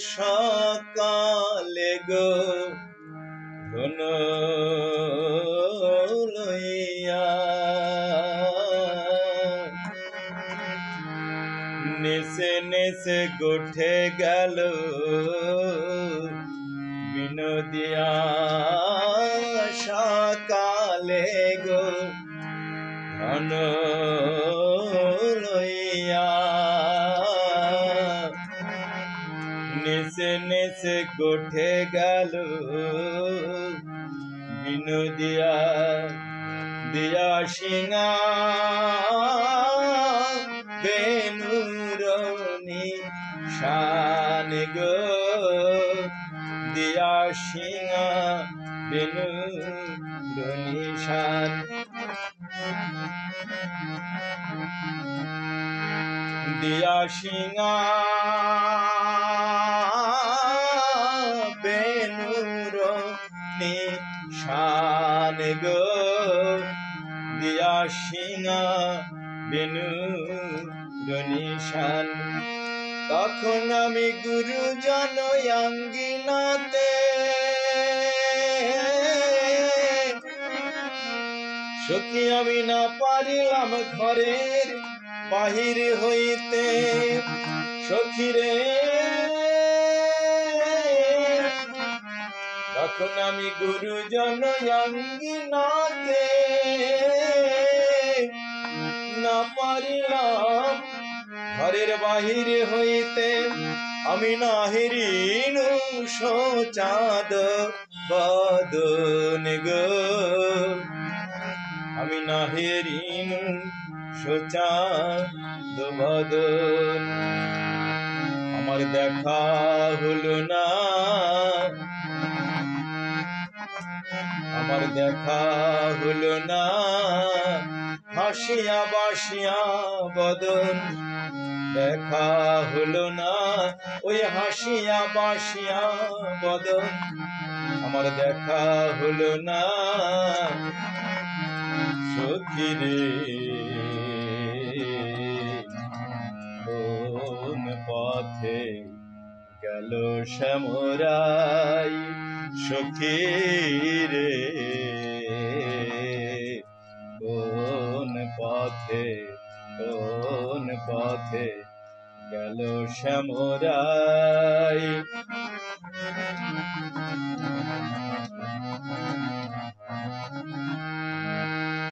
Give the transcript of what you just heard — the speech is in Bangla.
সকালে গো ধন লইয়া নেচে নেচে গোঠে গেল বিনোদিয়া সকালে গো ধন লইয়া নেচে নেচে গোঠে গেল বিনোদিয়া দিয়া সিঙা বেনুরনি শান গো দিয়া সিঙা বেনুরনি শান দিয়া সিঙা বেনুরনি শান গো দিয়া সিঙা বেনুরনি শান তখন আমি গুরুজন আঙ্গিনাতে সখী আমি না পারিলাম ঘরের বাহির হইতে সখীরে তখন আমি গুরুজন আঙ্গিনাতে না পারিলাম ঘরের বাহির হইতে আমি নাহিরিন সোচাঁদ বদন গো আমি নাহিরিন সোচাঁদ বদন আমার দেখা হলো না আমার দেখা হলো না হাসিয়া বাসিয়া বদন দেখা হলো না ওই হাসিয়া বাসিয়া বদন আমার দেখা হলো না সখীরে কোন পথে গেল শ্যামরাই সখীরে কোন পথে গেল শ্যামরাই